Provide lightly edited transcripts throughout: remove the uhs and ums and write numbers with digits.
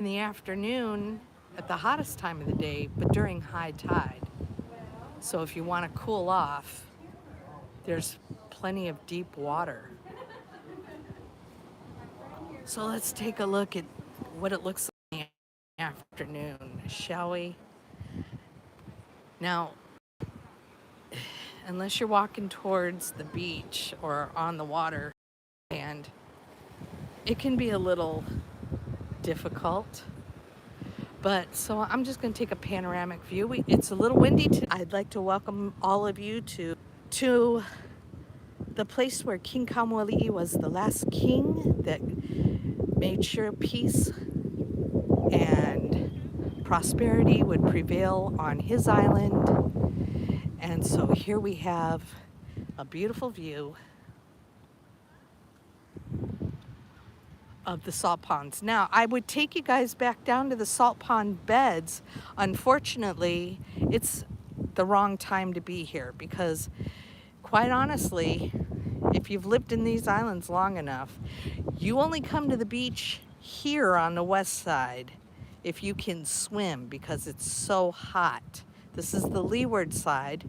in the afternoon at the hottest time of the day, but during high tide. So if you want to cool off, there's plenty of deep water. So let's take a look at what it looks like in the afternoon, shall we? Now, unless you're walking towards the beach or on the water, and it can be a little difficult. But so I'm just going to take a panoramic view. It's a little windy today. I'd like to welcome all of you to the place where King Kawalikahi was the last king that made sure peace and prosperity would prevail on his island. And so here we have a beautiful view of the salt ponds. Now, I would take you guys back down to the salt pond beds. Unfortunately, it's the wrong time to be here because, quite honestly, if you've lived in these islands long enough, you only come to the beach here on the west side if you can swim because it's so hot. This is the leeward side,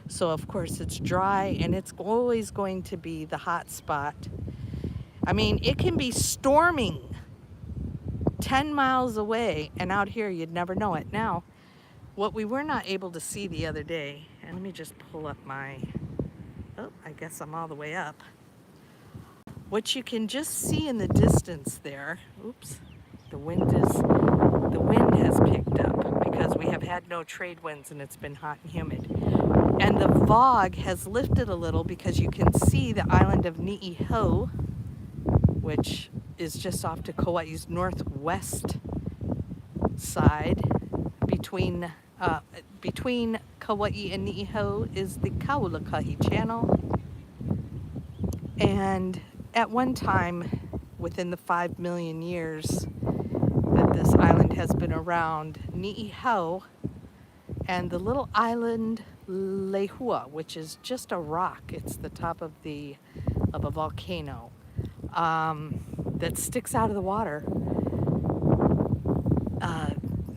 so of course it's dry and it's always going to be the hot spot. I mean, it can be storming 10 miles away, and out here you'd never know it. Now, what we were not able to see the other day, and let me just pull up my, oh, I guess I'm all the way up. What you can just see in the distance there, oops, the wind has picked up because we have had no trade winds and it's been hot and humid. And the fog has lifted a little because you can see the island of Niihau, which is just off to Kauai's northwest side. Between Kauai and Niihau is the Kawalikahi Channel. And at one time, within the 5 million years that this island has been around, Niihau and the little island Lehua, which is just a rock, it's the top of a volcano, that sticks out of the water.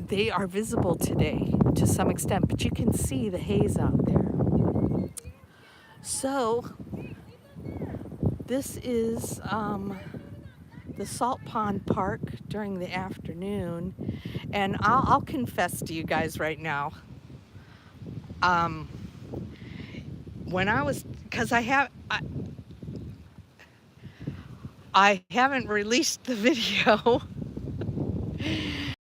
They are visible today to some extent, but you can see the haze out there. So this is the Salt Pond Park during the afternoon, and I'll confess to you guys right now, when I was, because I haven't released the video,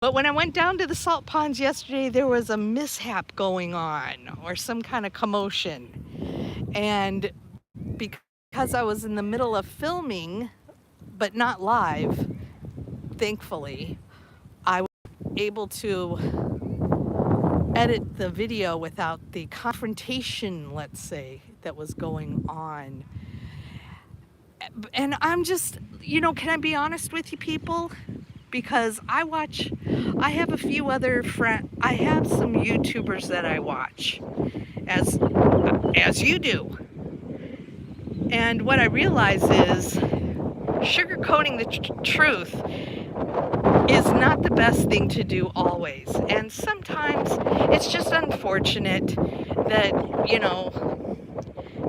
but when I went down to the salt ponds yesterday, there was a mishap going on or some kind of commotion. And because I was in the middle of filming, but not live, thankfully, I was able to edit the video without the confrontation, let's say, that was going on. And I'm just, can I be honest with you people? Because I have a few other friends, I have some YouTubers that I watch, as you do. And what I realize is sugarcoating the truth is not the best thing to do always. And sometimes it's just unfortunate that,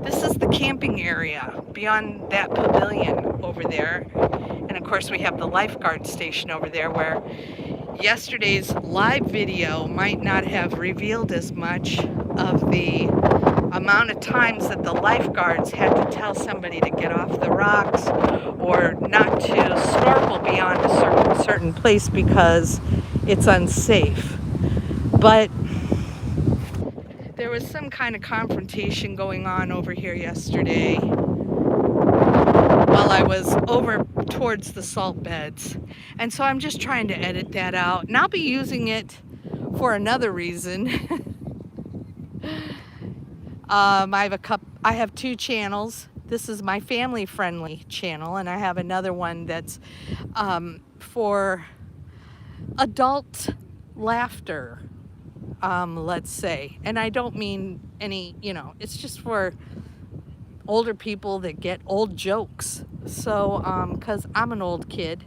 this is the camping area beyond that pavilion over there. And of course we have the Lifeguard Station over there where yesterday's live video might not have revealed as much of the amount of times that the lifeguards had to tell somebody to get off the rocks or not to snorkel beyond a certain place because it's unsafe. But there was some kind of confrontation going on over here yesterday while I was over towards the salt beds. And so I'm just trying to edit that out. And I'll be using it for another reason. I have two channels. This is my family-friendly channel, and I have another one that's for adult laughter, let's say. And I don't mean any, it's just for older people that get old jokes. So, because I'm an old kid.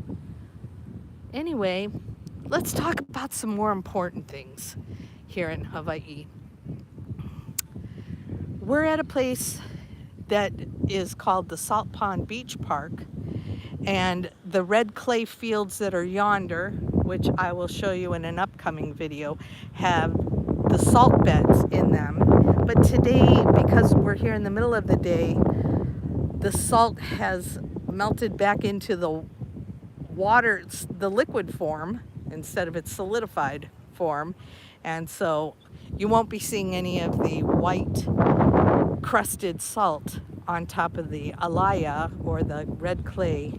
Anyway, let's talk about some more important things here in Hawaii. We're at a place that is called the Salt Pond Beach Park, and the red clay fields that are yonder, which I will show you in an upcoming video, have the salt beds in them. But today, because we're here in the middle of the day, the salt has melted back into the water, the liquid form, instead of its solidified form. And so you won't be seeing any of the white crusted salt on top of the alaya or the red clay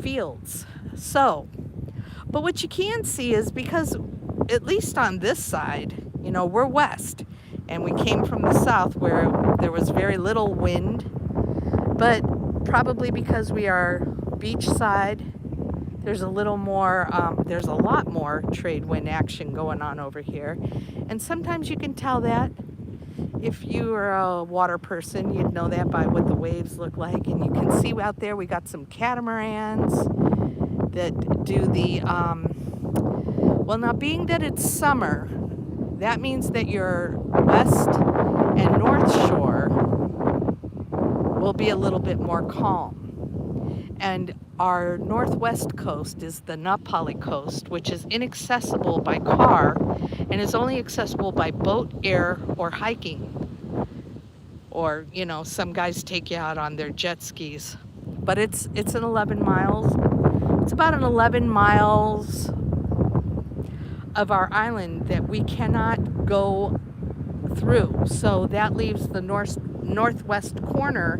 fields. So, but what you can see is, because at least on this side, you know, we're west and we came from the south where there was very little wind, but probably because we are beachside, there's a little more, there's a lot more trade wind action going on over here. And sometimes you can tell that. If you are a water person, you'd know that by what the waves look like. And you can see out there we got some catamarans that do the, well, now being that it's summer, that means that your west and north shore will be a little bit more calm. And our northwest coast is the Napali coast, which is inaccessible by car and is only accessible by boat, air, or hiking. Or, you know, some guys take you out on their jet skis. But it's an 11 miles. It's about an 11 miles of our island that we cannot go through. So that leaves the northwest corner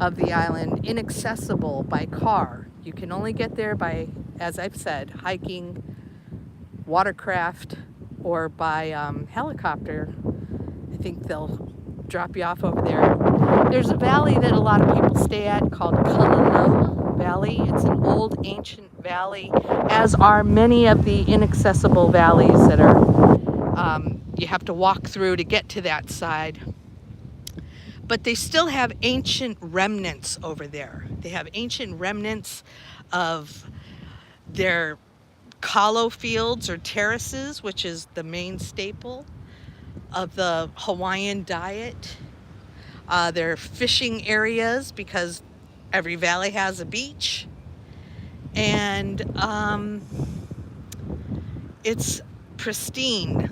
of the island inaccessible by car. You can only get there by, as I've said, hiking, watercraft, or by helicopter. I think they'll drop you off over there. There's a valley that a lot of people stay at called Kalalau Valley. It's an old ancient valley, as are many of the inaccessible valleys that are you have to walk through to get to that side. But they still have ancient remnants over there. They have ancient remnants of their kalo fields or terraces, which is the main staple of the Hawaiian diet. Their fishing areas, because every valley has a beach. And it's pristine,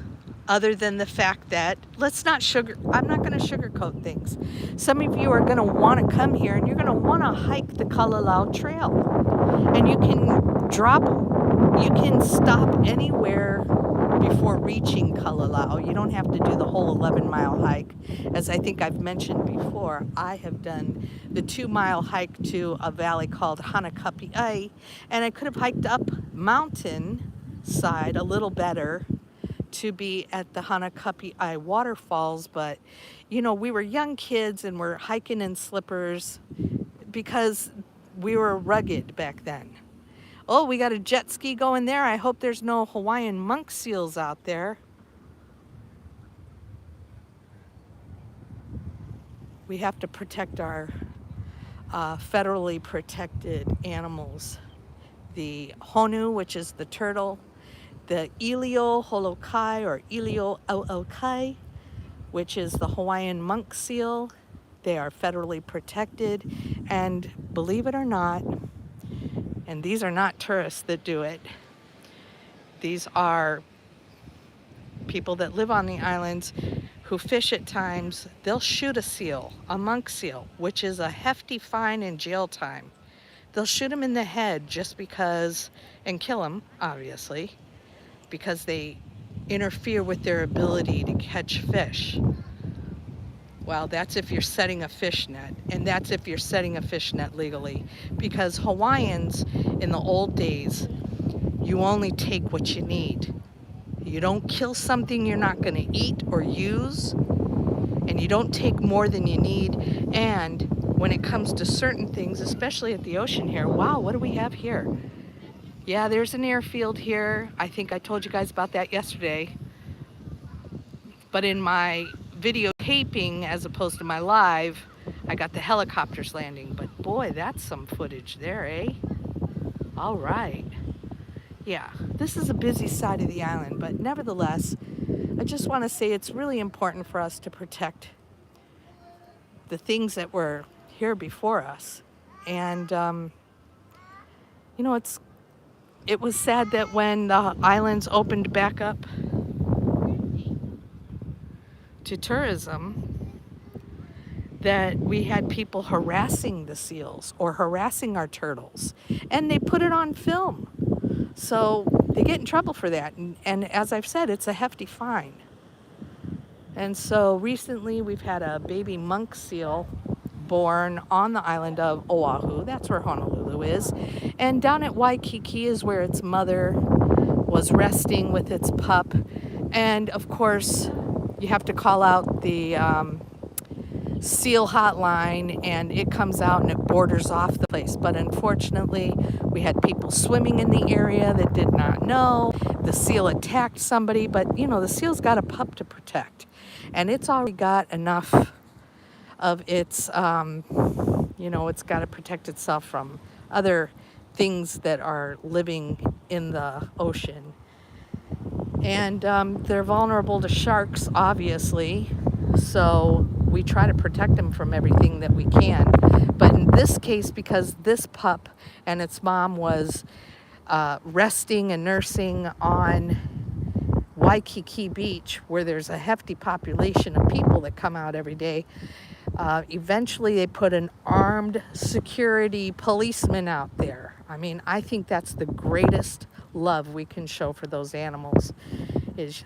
other than the fact that, I'm not going to sugarcoat things. Some of you are going to want to come here and you're going to want to hike the Kalalau Trail. And you can stop anywhere before reaching Kalalau. You don't have to do the whole 11-mile hike. As I think I've mentioned before, I have done the 2-mile hike to a valley called Hawaii'i, and I could have hiked up mountain side a little better to be at the Hawaii'i waterfalls, but you know, we were young kids and we're hiking in slippers because we were rugged back then. Oh, we got a jet ski going there. I hope there's no Hawaiian monk seals out there. We have to protect our federally protected animals. The honu, which is the turtle, the ilio holokai or ilio auaukai, which is the Hawaiian monk seal. They are federally protected, and believe it or not, and these are not tourists that do it, these are people that live on the islands who fish at times. They'll shoot a seal, a monk seal, which is a hefty fine and jail time. They'll shoot him in the head just because, and kill him, obviously, because they interfere with their ability to catch fish. Well, that's if you're setting a fish net, and that's if you're setting a fish net legally. Because Hawaiians in the old days, you only take what you need. You don't kill something you're not going to eat or use, and you don't take more than you need. And when it comes to certain things, especially at the ocean here, wow, what do we have here? Yeah, there's an airfield here. I think I told you guys about that yesterday. But in my video taping, as opposed to my live, I got the helicopters landing. But boy, that's some footage there, eh? All right. Yeah, this is a busy side of the island, but nevertheless, I just want to say it's really important for us to protect the things that were here before us. And, you know, it was sad that when the islands opened back up to tourism, that we had people harassing the seals or harassing our turtles, and they put it on film. So they get in trouble for that. And as I've said, it's a hefty fine. And so recently we've had a baby monk seal born on the island of Oahu. That's where Honolulu is. And down at Waikiki is where its mother was resting with its pup. And of course, you have to call out the seal hotline, and it comes out and it borders off the place. But unfortunately, we had people swimming in the area that did not know. The seal attacked somebody, but you know, the seal's got a pup to protect. And it's already got enough of its, you know, it's got to protect itself from other things that are living in the ocean. And they're vulnerable to sharks, obviously. So we try to protect them from everything that we can. But in this case, because this pup and its mom was resting and nursing on Waikiki Beach, where there's a hefty population of people that come out every day, eventually they put an armed security policeman out there. I mean, I think that's the greatest love we can show for those animals, is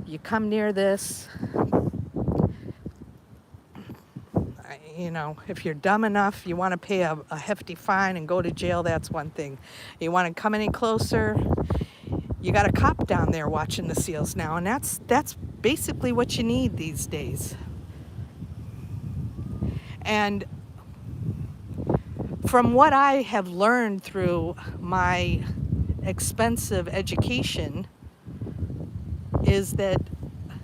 you come near this, you know, if you're dumb enough, you want to pay a hefty fine and go to jail, that's one thing. You want to come any closer, you got a cop down there watching the seals now, and that's basically what you need these days. And from what I have learned through my expensive education is that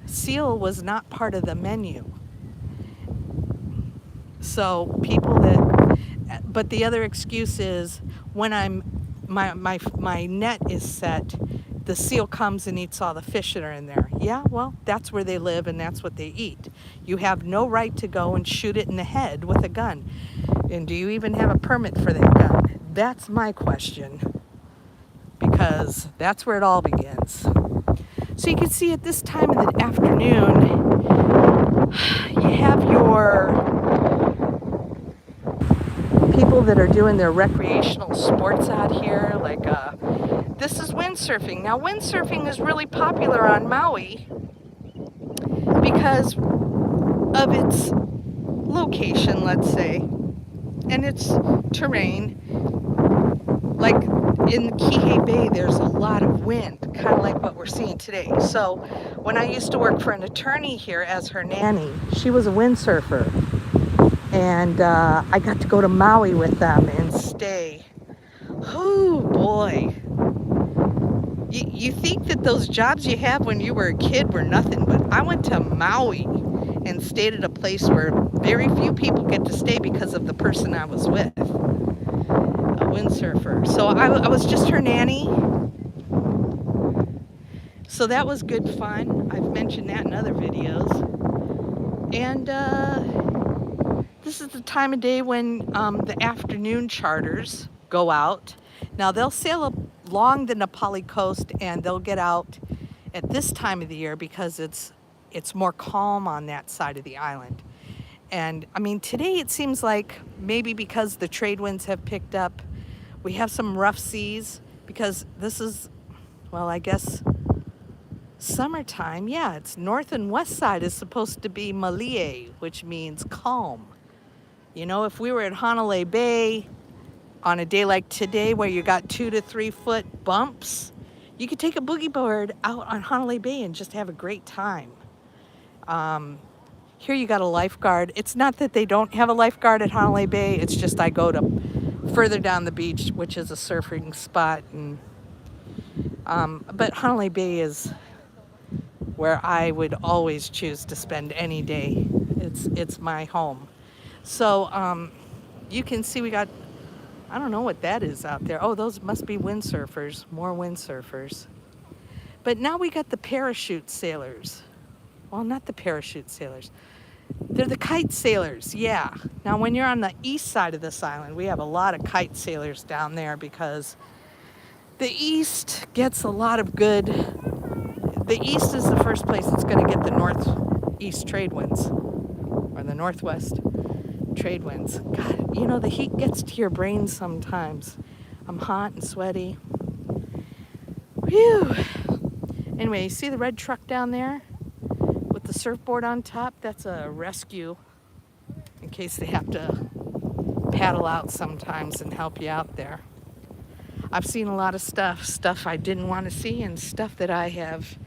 seal was not part of the menu. So people but the other excuse is when my net is set, the seal comes and eats all the fish that are in there. Yeah, well, that's where they live and that's what they eat. You have no right to go and shoot it in the head with a gun. And do you even have a permit for that gun? That's my question, because that's where it all begins. So you can see at this time of the afternoon, you have your people that are doing their recreational sports out here, like this is windsurfing. Now windsurfing is really popular on Maui because of its location, let's say, and its terrain. Like in Kihei Bay, there's a lot of wind, kind of like what we're seeing today. So when I used to work for an attorney here as her nanny, she was a windsurfer. And I got to go to Maui with them and stay. Oh boy. You think that those jobs you have when you were a kid were nothing, but I went to Maui and stayed at a place where very few people get to stay because of the person I was with, a windsurfer. So I was just her nanny. So that was good fun. I've mentioned that in other videos. And this is the time of day when the afternoon charters go out. Now they'll sail along the Nepali coast and they'll get out at this time of the year because it's more calm on that side of the island. And I mean, today it seems like maybe because the trade winds have picked up, we have some rough seas because this is, well, I guess summertime. Yeah, it's north and west side is supposed to be malie, which means calm. You know, if we were at Honolulu Bay on a day like today where you got 2 to 3 foot bumps, you could take a boogie board out on Honolulu Bay and just have a great time. Here you got a lifeguard. It's not that they don't have a lifeguard at Honolulu Bay, it's just I go to further down the beach, which is a surfing spot. And but Honolulu Bay is where I would always choose to spend any day. It's my home. So you can see we got I don't know what that is out there. Oh, those must be windsurfers, more windsurfers. But now we got the parachute sailors. Well, not the parachute sailors. They're the kite sailors, yeah. Now, when you're on the east side of this island, we have a lot of kite sailors down there because the east gets a lot of good. The east is the first place that's going to get the northeast trade winds or the northwest trade winds. God, you know, the heat gets to your brain sometimes. I'm hot and sweaty. Whew. Anyway, you see the red truck down there with the surfboard on top? That's a rescue in case they have to paddle out sometimes and help you out there. I've seen a lot of stuff I didn't want to see and stuff that I have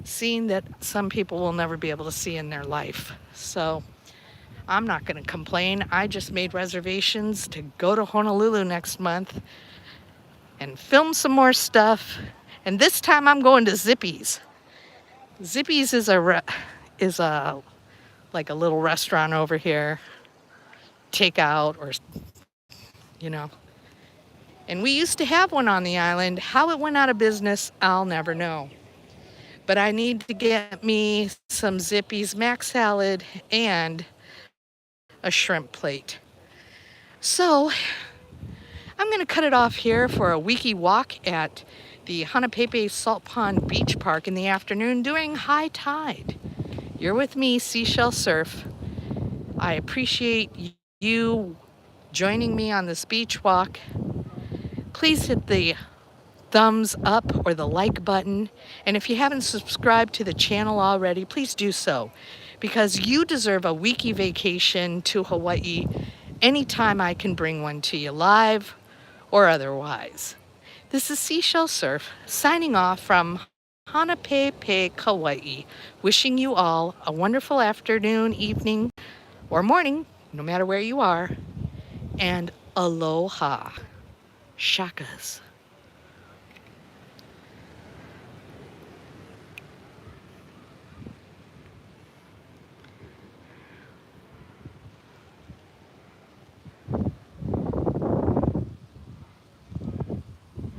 seen that some people will never be able to see in their life. So I'm not going to complain. I just made reservations to go to Honolulu next month and film some more stuff. And this time I'm going to Zippy's. Zippy's is a like a little restaurant over here, takeout or you know. And we used to have one on the island. How it went out of business, I'll never know. But I need to get me some Zippy's mac salad and a shrimp plate. So I'm going to cut it off here for a weeky walk at the Hanapepe Salt Pond Beach Park in the afternoon during high tide. You're with me, Seashell Surf. I appreciate you joining me on this beach walk. Please hit the thumbs up or the like button. And if you haven't subscribed to the channel already, please do so, because you deserve a weeky vacation to Hawaii anytime I can bring one to you, live or otherwise. This is Seashell Surf signing off from Hanapepe, Kauai, wishing you all a wonderful afternoon, evening, or morning, no matter where you are, and aloha. Shakas.